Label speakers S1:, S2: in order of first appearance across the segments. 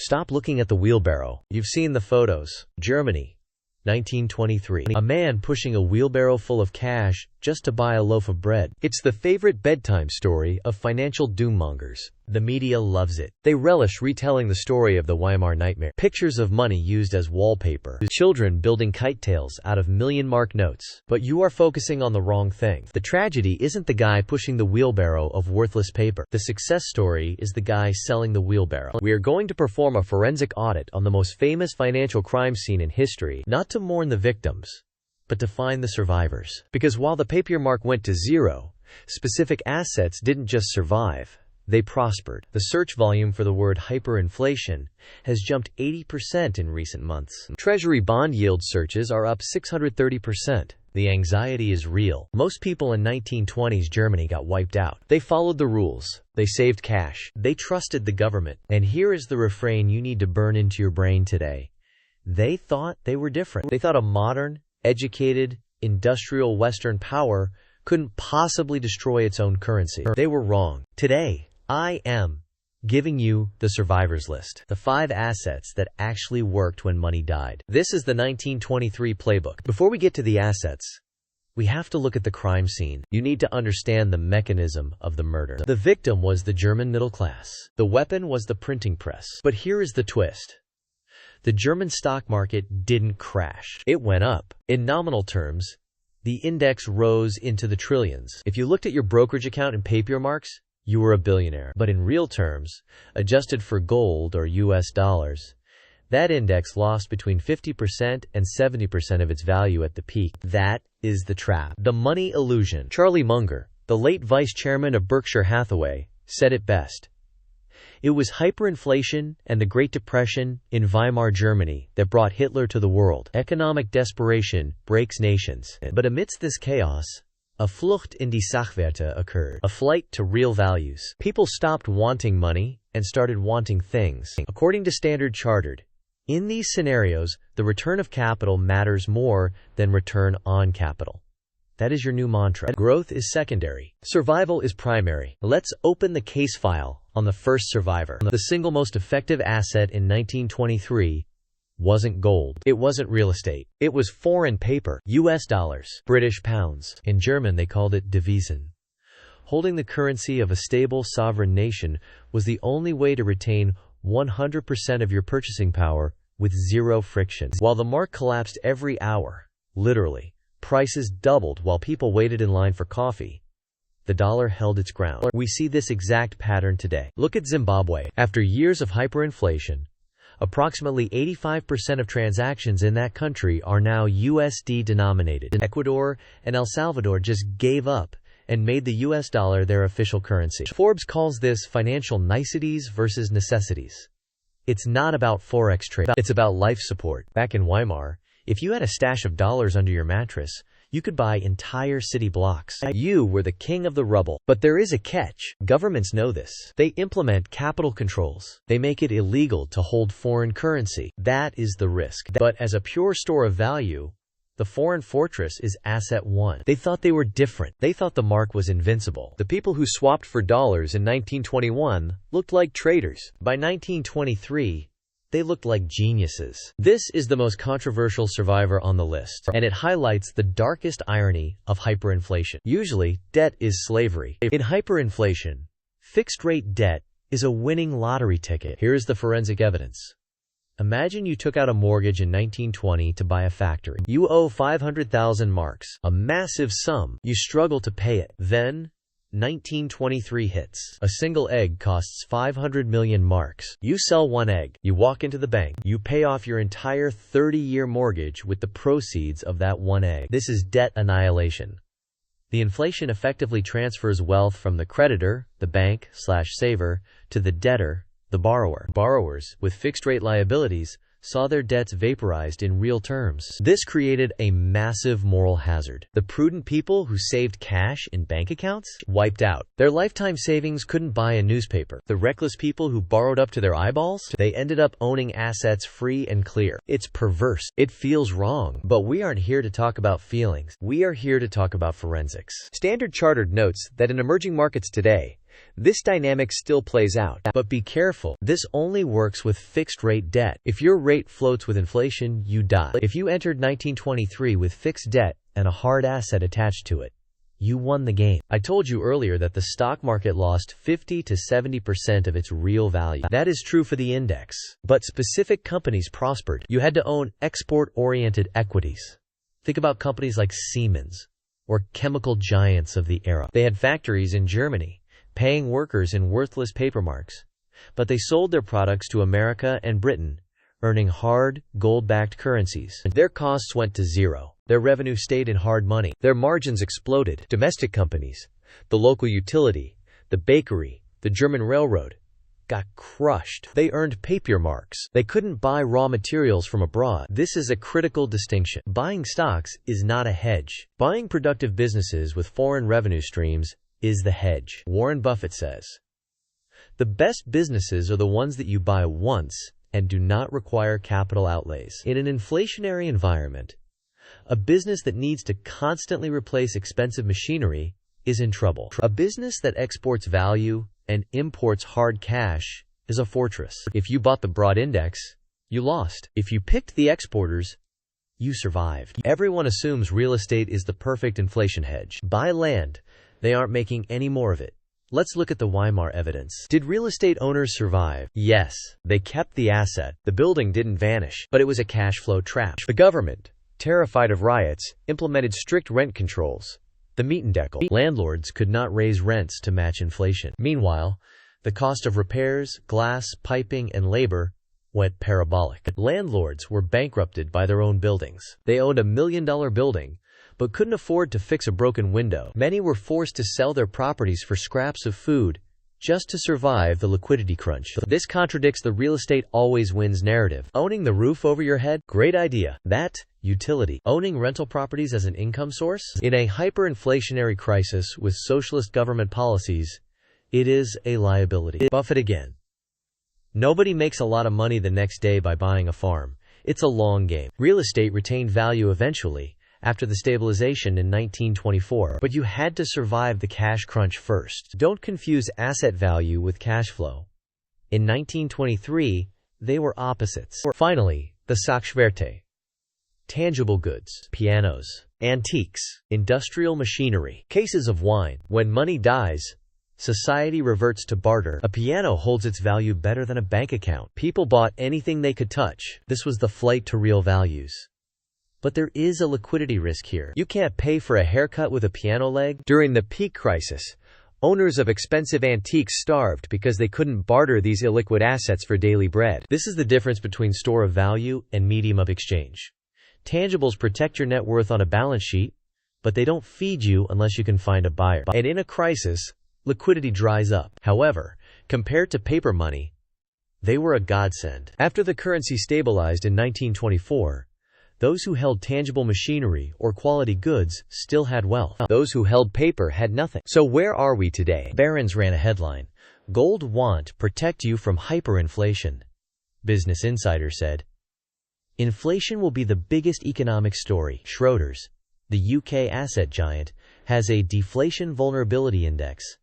S1: Stop looking at the wheelbarrow. You've seen the photos. Germany, 1923. A man pushing a wheelbarrow full of cash just to buy a loaf of bread. It's the favorite bedtime story of financial doommongers. The media loves it. They relish retelling the story of the Weimar nightmare. Pictures of money used as wallpaper. Children building kite tails out of million-mark notes. But you are focusing on the wrong thing. The tragedy isn't the guy pushing the wheelbarrow of worthless paper. The success story is the guy selling the wheelbarrow. We are going to perform a forensic audit on the most famous financial crime scene in history, not to mourn the victims, but to find the survivors. Because while the Papiermark went to zero, specific assets didn't just survive, they prospered. The search volume for the word hyperinflation has jumped 80% in recent months. Treasury bond yield searches are up 630%. The anxiety is real. Most people in 1920s Germany got wiped out. They followed the rules. They saved cash. They trusted the government. And here is the refrain you need to burn into your brain today. They thought they were different. They thought a modern, educated, industrial Western power couldn't possibly destroy its own currency. They were wrong. Today, I am giving you the survivors list. The 5 assets that actually worked when money died. This is the 1923 playbook. Before we get to the assets, we have to look at the crime scene. You need to understand the mechanism of the murder. The victim was the German middle class. The weapon was the printing press. But here is the twist. The German stock market didn't crash. It went up. In nominal terms, the index rose into the trillions. If you looked at your brokerage account in Papiermarks, you were a billionaire. But in real terms, adjusted for gold or US dollars, that index lost between 50% and 70% of its value at the peak. That is the trap. The money illusion. Charlie Munger, the late vice chairman of Berkshire Hathaway, said it best. It was hyperinflation and the Great Depression in Weimar Germany that brought Hitler to the world. Economic desperation breaks nations. But amidst this chaos, a Flucht in die Sachwerte occurred, a flight to real values. People stopped wanting money and started wanting things. According to Standard Chartered, in these scenarios, the return of capital matters more than return on capital. That is your new mantra. Growth is secondary. Survival is primary. Let's open the case file on the first survivor. The single most effective asset in 1923 wasn't gold. It wasn't real estate. It was foreign paper. US dollars. British pounds. In German they called it Devisen. Holding the currency of a stable sovereign nation was the only way to retain 100% of your purchasing power with zero friction. While the mark collapsed every hour, literally, prices doubled while people waited in line for coffee, the dollar held its ground. We see this exact pattern today. Look at Zimbabwe. After years of hyperinflation, approximately 85% of transactions in that country are now USD denominated. Ecuador and El Salvador just gave up and made the US dollar their official currency. Forbes calls this financial niceties versus necessities. It's not about forex trade. It's about life support. Back in Weimar, if you had a stash of dollars under your mattress, you could buy entire city blocks. You were the king of the rubble. But there is a catch. Governments know this. They implement capital controls. They make it illegal to hold foreign currency. That is the risk. But as a pure store of value, the foreign fortress is asset one. They thought they were different. They thought the mark was invincible. The people who swapped for dollars in 1921 looked like traitors. By 1923, they looked like geniuses. This is the most controversial survivor on the list, and it highlights the darkest irony of hyperinflation. Usually, debt is slavery. In hyperinflation, fixed-rate debt is a winning lottery ticket. Here is the forensic evidence. Imagine you took out a mortgage in 1920 to buy a factory. You owe 500,000 marks, a massive sum. You struggle to pay it. Then, 1923 hits. A single egg costs 500 million marks. You sell one egg. You walk into the bank. You pay off your entire 30-year mortgage with the proceeds of that one egg. This is debt annihilation. The inflation effectively transfers wealth from the creditor, the bank/saver, to the debtor, the borrower. Borrowers, with fixed-rate liabilities, saw their debts vaporized in real terms. This created a massive moral hazard. The prudent people who saved cash in bank accounts wiped out. Their lifetime savings couldn't buy a newspaper. The reckless people who borrowed up to their eyeballs, they ended up owning assets free and clear. It's perverse. It feels wrong. But we aren't here to talk about feelings. We are here to talk about forensics. Standard Chartered notes that in emerging markets today, This dynamic still plays out, but be careful. This only works with fixed-rate debt. If your rate floats with inflation, you die. If you entered 1923 with fixed debt and a hard asset attached to it, you won the game. I told you earlier that the stock market lost 50 to 70% of its real value. That is true for the index. But specific companies prospered. You had to own export-oriented equities. Think about companies like Siemens or chemical giants of the era. They had factories in Germany, paying workers in worthless papermarks. But they sold their products to America and Britain, earning hard, gold-backed currencies. Their costs went to zero. Their revenue stayed in hard money. Their margins exploded. Domestic companies, the local utility, the bakery, the German railroad, got crushed. They earned Papiermarks. They couldn't buy raw materials from abroad. This is a critical distinction. Buying stocks is not a hedge. Buying productive businesses with foreign revenue streams is the hedge. Warren Buffett says, "The best businesses are the ones that you buy once and do not require capital outlays." In an inflationary environment, a business that needs to constantly replace expensive machinery is in trouble. A business that exports value and imports hard cash is a fortress. If you bought the broad index, you lost. If you picked the exporters, you survived. Everyone assumes real estate is the perfect inflation hedge. Buy land. They aren't making any more of it. Let's look at the Weimar evidence. Did real estate owners survive? Yes. They kept the asset. The building didn't vanish, but it was a cash flow trap. The government, terrified of riots, implemented strict rent controls. The Mietendeckel. Landlords could not raise rents to match inflation. Meanwhile, the cost of repairs, glass, piping, and labor went parabolic. Landlords were bankrupted by their own buildings. They owned a $1 million building, but couldn't afford to fix a broken window. Many were forced to sell their properties for scraps of food just to survive the liquidity crunch. This contradicts the real estate always wins narrative. Owning the roof over your head? Great idea. That utility. Owning rental properties as an income source? In a hyperinflationary crisis with socialist government policies, it is a liability. Buffett again. Nobody makes a lot of money the next day by buying a farm. It's a long game. Real estate retained value eventually, after the stabilization in 1924, but you had to survive the cash crunch first. Don't confuse asset value with cash flow. In 1923, they were opposites. Finally, the Sachwerte. Tangible goods, pianos, antiques, industrial machinery, cases of wine. When money dies, society reverts to barter. A piano holds its value better than a bank account. People bought anything they could touch. This was the flight to real values. But there is a liquidity risk here. You can't pay for a haircut with a piano leg. During the peak crisis, owners of expensive antiques starved because they couldn't barter these illiquid assets for daily bread. This is the difference between store of value and medium of exchange. Tangibles protect your net worth on a balance sheet, but they don't feed you unless you can find a buyer. And in a crisis, liquidity dries up. However, compared to paper money, they were a godsend. After the currency stabilized in 1924, those who held tangible machinery or quality goods still had wealth. Those who held paper had nothing. So where are we today? Barron's ran a headline, "Gold won't protect you from hyperinflation." Business Insider said, "Inflation will be the biggest economic story." Schroders, the UK asset giant, has a deflation vulnerability index.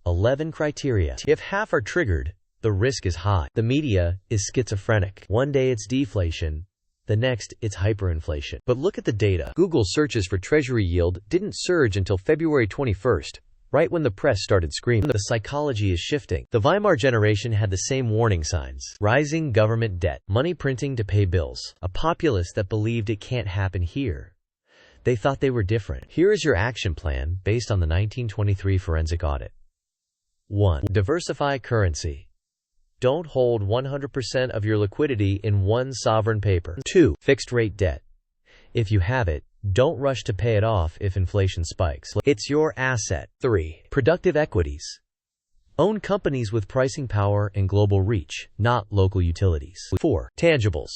S1: 11 criteria. If half are triggered, the risk is high. The media is schizophrenic. One day it's deflation, the next, it's hyperinflation. But look at the data. Google searches for Treasury yield didn't surge until February 21st, right when the press started screaming. The psychology is shifting. The Weimar generation had the same warning signs. Rising government debt, money printing to pay bills, a populace that believed it can't happen here. They thought they were different. Here is your action plan based on the 1923 forensic audit. 1. Diversify currency. Don't hold 100% of your liquidity in one sovereign paper. 2. Fixed rate debt. If you have it, don't rush to pay it off if inflation spikes. It's your asset. 3. Productive equities. Own companies with pricing power and global reach, not local utilities. 4. Tangibles.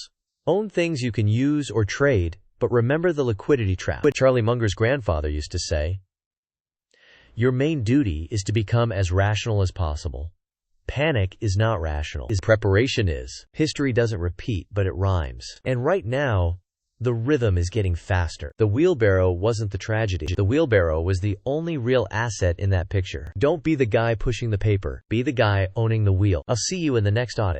S1: Own things you can use or trade, but remember the liquidity trap. But Charlie Munger's grandfather used to say, "Your main duty is to become as rational as possible. Panic is not rational. Preparation is. History doesn't repeat, but it rhymes." And right now, The rhythm is getting faster. The wheelbarrow wasn't the tragedy. The wheelbarrow was the only real asset in that picture. Don't be the guy pushing the paper. Be the guy owning the wheel. I'll see you in the next audit.